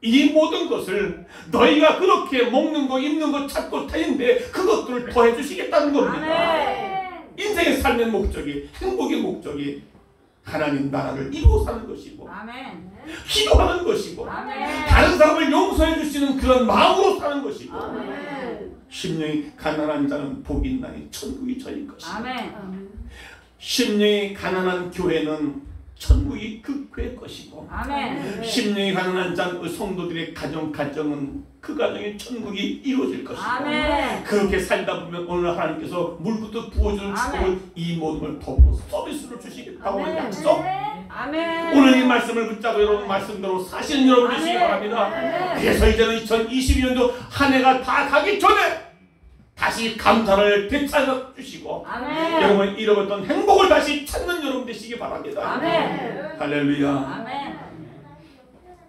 이 모든 것을 너희가 그렇게 먹는 거 입는 거 찾고 다니는데 그것들을 더해 주시겠다는 겁니다. 아멘. 인생의 삶의 목적이 행복의 목적이 하나님 나라를 이루어 사는 것이고 아멘. 기도하는 것이고 아멘. 다른 사람을 용서해 주시는 그런 마음으로 사는 것이고 아멘. 심령이 가난한 자는 복이 있나니 천국이 저일 것이다. 아멘. 심령이 가난한 교회는 천국이 그 교회 것이고 아멘. 심령이 가난한 자 성도들의 가정은 그 가정의 천국이 이루어질 것이고 아멘. 그렇게 살다 보면 오늘 하나님께서 물부터 부어주는 축복을 아멘. 이 모든 걸 덮어 서비스로 주시겠다고 하는 아멘. 약속. 아멘. 오늘 이 말씀을 붙잡고 여러분 말씀대로 사시는 여러분 되시기 아멘. 바랍니다. 아멘. 그래서 이제는 2022년도 한 해가 다 가기 전에 다시 감사를 되찾아 주시고 아멘. 여러분 잃어버렸던 행복을 다시 찾는 여러분 되시기 바랍니다. 아멘. 할렐루야. 아멘.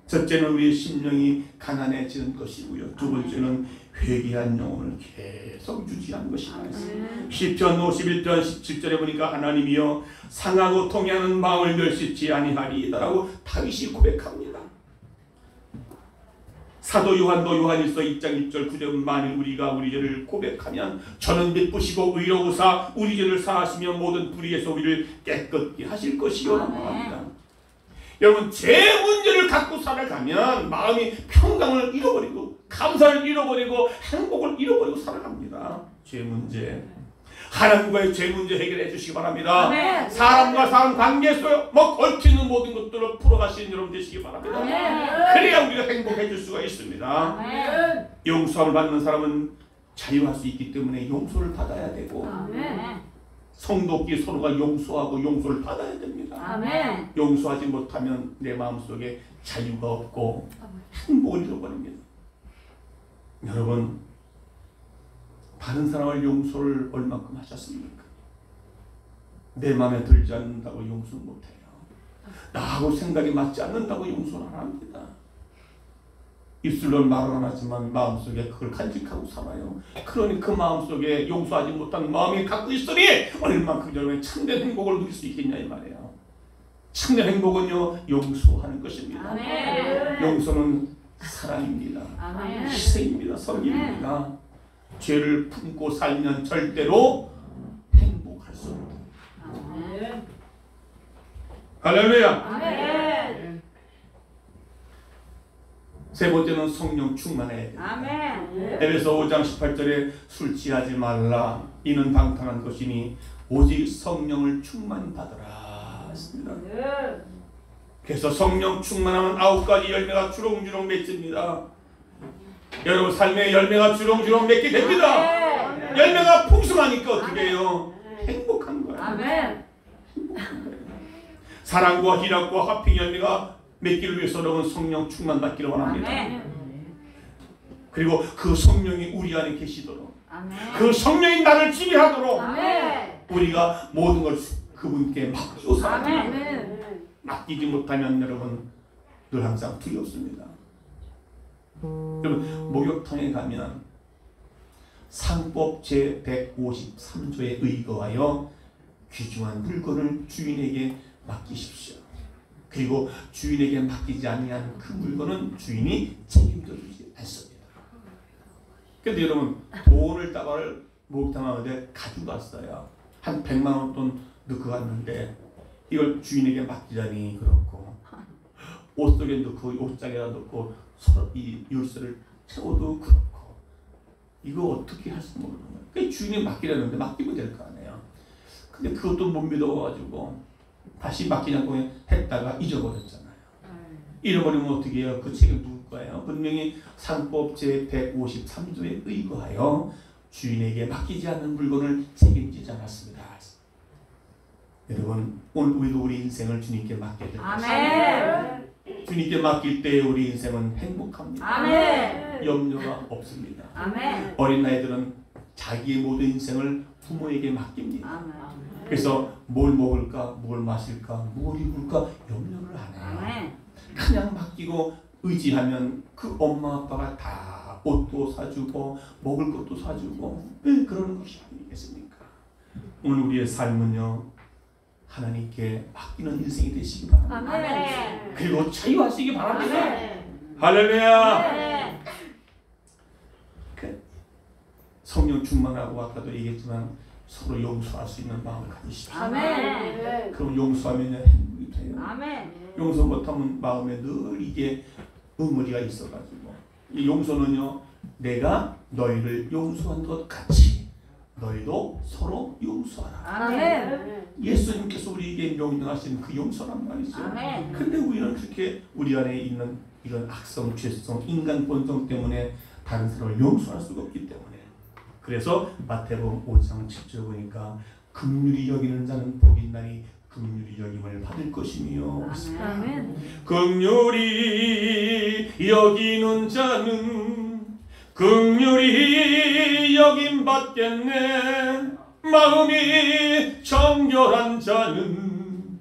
첫째는 우리의 심령이 가난해지는 것이고요. 두 번째는 회개한 영혼을 계속 유지하는 것이다. 시편 51편 17절에 보니까 하나님이여 상하고 통해하는 마음을 멸시치 아니하리이다라고 다윗이 고백합니다. 사도 요한도 요한일서 2장 1절 9절 만일 우리가 우리 죄를 고백하면 저는 미쁘시고 의로우사 우리 죄를 사하시며 모든 불의에서 우리를 깨끗게 하실 것이요 라고 합니다. 여러분 죄 문제를 갖고 살아가면 마음이 평강을 잃어버리고 감사를 잃어버리고 행복을 잃어버리고 살아갑니다. 죄 문제 하나님과의 죄 문제 해결해 주시기 바랍니다. 아멘. 사람과 사람 관계에서 얽히는 모든 것들을 풀어가시는 여러분 되시기 바랍니다. 아멘. 그래야 우리가 행복해질 수가 있습니다. 아멘. 용서함을 받는 사람은 자유할 수 있기 때문에 용서를 받아야 되고 아멘. 성도끼리 서로가 용서하고 용서를 받아야 됩니다. 아멘. 용서하지 못하면 내 마음속에 자유가 없고 행복을 잃어버립니다. 여러분 다른 사람을 용서를 얼마큼 하셨습니까? 내 마음에 들지 않는다고 용서를 못해요. 나하고 생각이 맞지 않는다고 용서를 안 합니다. 입술로 말은 안 하지만 마음속에 그걸 간직하고 살아요. 그러니 그 마음속에 용서하지 못한 마음이 갖고 있으니 얼마큼 여러분의 참된 행복을 누릴 수 있겠냐 이 말이에요. 참된 행복은요 용서하는 것입니다. 아멘. 용서는 사랑입니다. 아멘. 희생입니다. 섬깁니다. 죄를 품고 살면 절대로 행복할 수 없다. 아멘. 할렐루야. 아멘. 세 번째는 성령 충만해야 됩니다. 아멘. 에베소 5장 18절에 술 취하지 말라 이는 방탕한 것이니 오직 성령을 충만받으라 했습니다. 그래서 성령 충만하면 9가지 열매가 주렁주렁 맺힙니다. 여러분 삶의 열매가 주렁주렁 맺게 됩니다. 열매가 풍성하니까 어떻게 해요? 행복한 거예요. 아멘. 사랑과 희락과 화평 열매가 맺기를 위해서 여러분 성령 충만받기를 원합니다. 아멘. 그리고 그 성령이 우리 안에 계시도록 아멘. 그 성령이 나를 지배하도록 아멘. 우리가 모든 걸 그분께 맡기고 살아야 아멘. 돼요. 맡기지 못하면 여러분 늘 항상 두렵습니다. 여러분 목욕탕에 가면 상법 제153조에 의거하여 귀중한 물건을 주인에게 맡기십시오. 그리고 주인에게 맡기지 아니한 그 물건은 주인이 책임져 주지 않습니다. 그런데 여러분 돈을 따가를 목욕탕 가는데 가지고 갔어요. 한 100만 원 돈 넣고 갔는데 이걸 주인에게 맡기자니 그렇고 옷 속에 넣고 옷장에다 넣고 이 열쇠를 채워도 그렇고 이거 어떻게 할 수 모르는 거예요. 그러니까 주인이 맡기라는데 맡기면 될 거 아니에요. 근데 그것도 못 믿어가지고 다시 맡기냐고 했다가 잊어버렸잖아요. 잃어버리면 어떻게 해요? 그 책임 누굴 거예요? 분명히 상법 제153조에 의거하여 주인에게 맡기지 않는 물건을 책임지지 않았습니다. 여러분 오늘 우리 인생을 주님께 맡게 될 것입니다. 아멘. 주님께 맡길 때 우리 인생은 행복합니다. 아멘. 염려가 없습니다. 아멘. 어린 아이들은 자기의 모든 인생을 부모에게 맡깁니다. 아멘. 그래서 뭘 먹을까, 뭘 마실까, 뭘 입을까 염려를 안 해요. 아멘. 그냥 맡기고 의지하면 그 엄마 아빠가 다 옷도 사주고 먹을 것도 사주고 그러는 것이 아니겠습니까? 오늘 우리의 삶은요 하나님께 맡기는 인생이 되시기 바랍니다. 아멘. 그리고 자유하시기 바랍니다. 아멘. 할렐루야. 아멘. 성령 충만하고 아까도 얘기했지만 서로 용서할 수 있는 마음을 가지십시오. 아멘. 그럼 용서하면 행복이 돼요. 아멘. 용서 못하면 마음에 늘 이게 응어리가 있어가지고 이 용서는요 내가 너희를 용서한 것 같이 너희도 서로 용서하라. 아멘. 예수님께서 우리에게 명령하신 그 용서란 말이죠. 아멘. 근데 우리는 그렇게 우리 안에 있는 이런 악성, 죄성, 인간 본성 때문에 다른 사람을 용서할 수가 없기 때문에 그래서 마태복음 5장 7절 보니까 긍휼히 여기는 자는 복이 있나니 긍휼히 여김을 받을 것이며 아멘. 긍휼히 여기는 자는 긍휼히 여김 받겠네 마음이 정결한 자는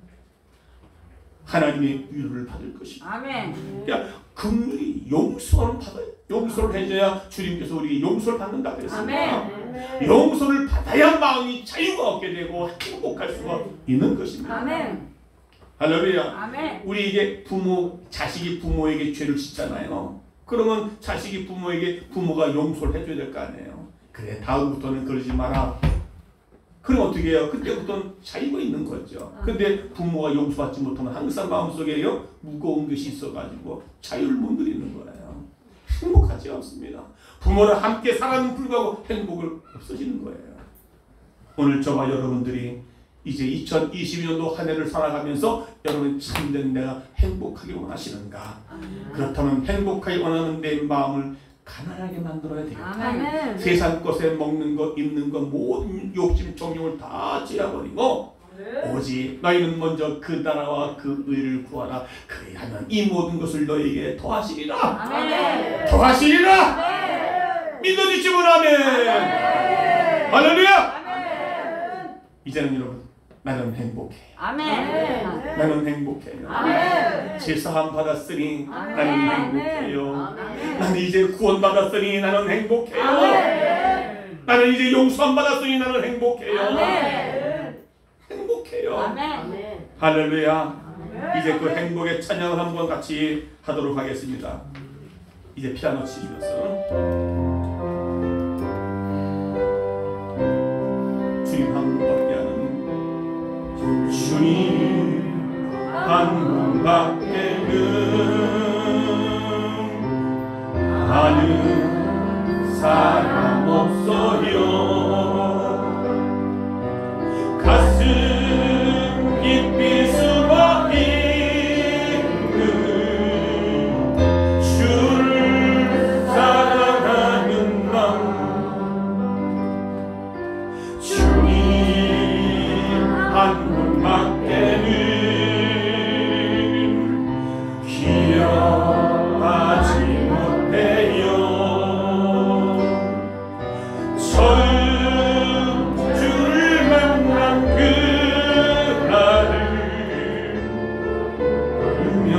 하나님의 위로를 받을 것이다. 아멘. 그러니까 긍휼히 용서를 받아요. 용서를 해줘야 주님께서 우리에게 용서를 받는다 그랬습니다. 아멘. 용서를 받아야 마음이 자유가 얻게 되고 행복할 수가 있는 것입니다. 아멘. 할렐루야. 아멘. 우리에게 자식이 부모에게 죄를 짓잖아요. 그러면 자식이 부모가 용서를 해줘야 될 거 아니에요. 그래 다음부터는 그러지 마라. 그럼 어떻게 해요? 그때부터는 자유가 있는 거죠. 근데 부모가 용서받지 못하면 항상 마음속에요 무거운 것이 있어가지고 자유를 못 누리는 거예요. 행복하지 않습니다. 부모랑 함께 살아는 불구하고 행복을 없어지는 거예요. 오늘 저와 여러분들이 이제 2022년도 한 해를 살아가면서 여러분 참된 내가 행복하게 원하시는가? 그렇다면 행복하게 원하는 내 마음을 가난하게 만들어야 되겠다. 아멘. 세상 것에 먹는 것, 입는 것, 모든 욕심, 정욕을 다 제어버리고 오직 너희는 먼저 그 나라와 그 의를 구하라. 그리하면 이 모든 것을 너희에게 더하시리라. 아멘. 더하시리라. 아멘. 믿어주시면 아멘. 할렐루야. 아멘. 이제는 여러분 나는 행복해. 아멘. 나는 행복해요. 아멘. 제사함 받았으니 아멘. 나는 행복해요. 아멘. 나는 이제 구원 받았으니 나는 행복해요. 아멘. 나는 이제 용서함 받았으니 나는 행복해요. 아멘. 행복해요. 아멘. 할렐루야. 이제 그 행복의 찬양을 한번 같이 하도록 하겠습니다. 이제 피아노 치시면서 주님 한 분밖에 아는 주님 한 분밖에는 아는 사람 없어요. 가슴 깊이 숨어 있는 주를 사랑하는 마음 주님 한 분밖에는 기억하지 못해요. 처음 주를 만난 그날을 울며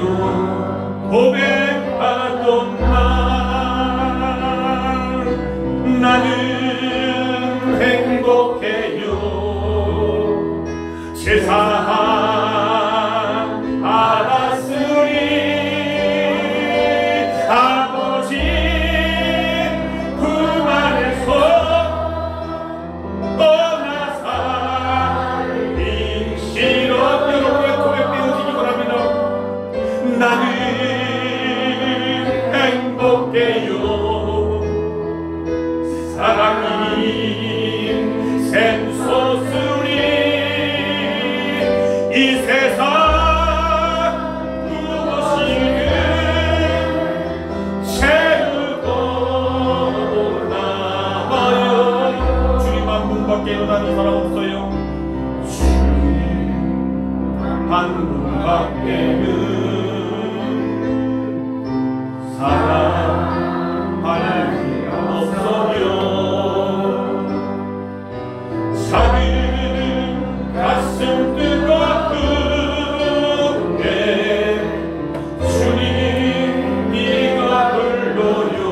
고백하던 날 나는 행복해요. 세상 알았으니 아버지 품 안에서 떠나사 임시로 여러분의 고백 되어지기 바랍니다. 나는 행복해요. 사랑이 샘솟으니 이 세상 무엇이든 채우고 남아요. 주님 한 분밖에 일어나는 사람 없어요. 주님 한 분밖에는 사랑할 수 없어요. 작은 가슴 뜨겁게 주님 네가 불러요.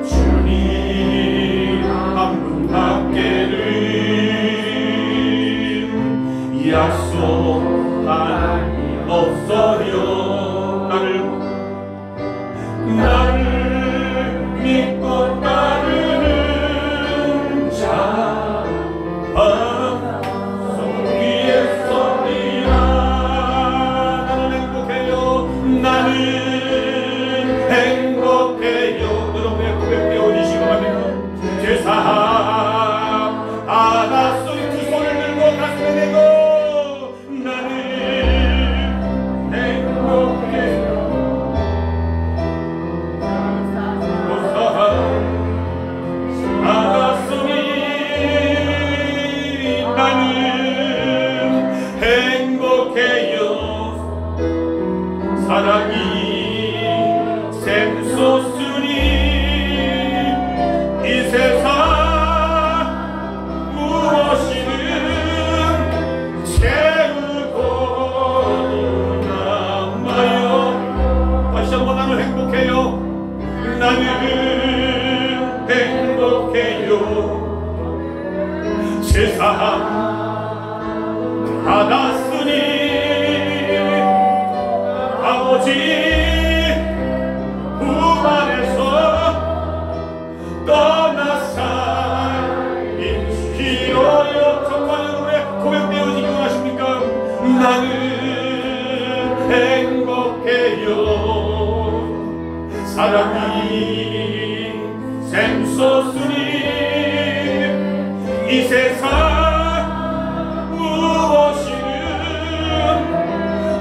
주님 한 분밖에는 약속 하나님 없어요. 나를 믿고 따르는 자 손 위에 서리라. 나는 행복해요. 나는 행복해요. 여러분의 고백 배워주시기 바랍니다. 제사 알았어. 두 손을 들고 가슴에 대고 나는 행복해요. 알았으니 나는 행복해요. 사랑이 샘솟으니 이 세상 무엇이든 채우고 남아요. 다시 한번 나는 행복해요. 나는 행복해요. 세상 받았으니 아버지 품 안에서 떠나사 임시로요. 정말 여러분의 고백 되어지기 원하십니까? 나는 행복해요. 사랑이 샘솟으니 이 세상 무엇이든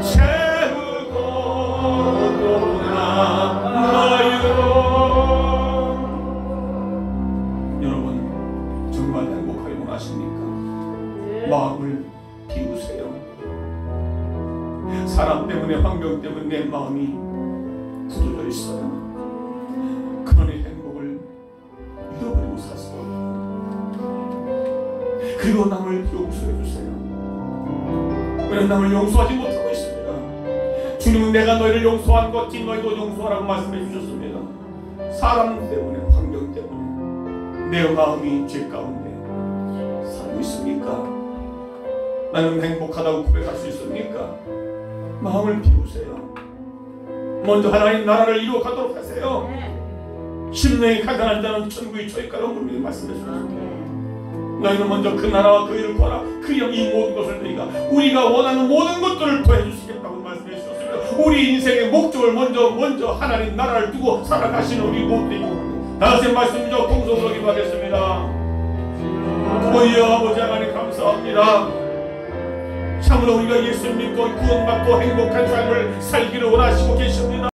채우고 남아요. 여러분 정말 행복하게 원하십니까? 마음을 비우세요. 사람 때문에 환경 때문에 내 마음이 굳어져 있어요. 그러니 행복을 잃어버리고 사세요. 그리고 남을 용서해 주세요. 왜냐면 남을 용서하지 못하고 있습니다. 주님은 내가 너희를 용서한 것이 너희도 용서하라고 말씀해 주셨습니다. 사람 때문에 환경 때문에 내 마음이 죄 가운데 살고 있습니까? 나는 행복하다고 고백할 수 있습니까? 마음을 비우세요. 먼저 하나님 나라를 이루어가도록 하세요. 심령이 가난한 자는 천국의 저희가라고 분명히 말씀해 주셨습니다. 너희는 먼저 그 나라와 그 일을 구하라. 그리하면 이 모든 것을 너희가 우리가 원하는 모든 것들을 더해 주시겠다고 말씀해 주셨습니다. 우리 인생의 목적을 먼저 하나님 나라를 두고 살아가시는 우리 모두이고 다 같이 말씀이죠. 동성으로 기도하겠습니다. 오히려 아버지 하나님 감사합니다. 참으로 우리가 예수 믿고 구원받고 행복한 삶을 살기를 원하시고 계십니다.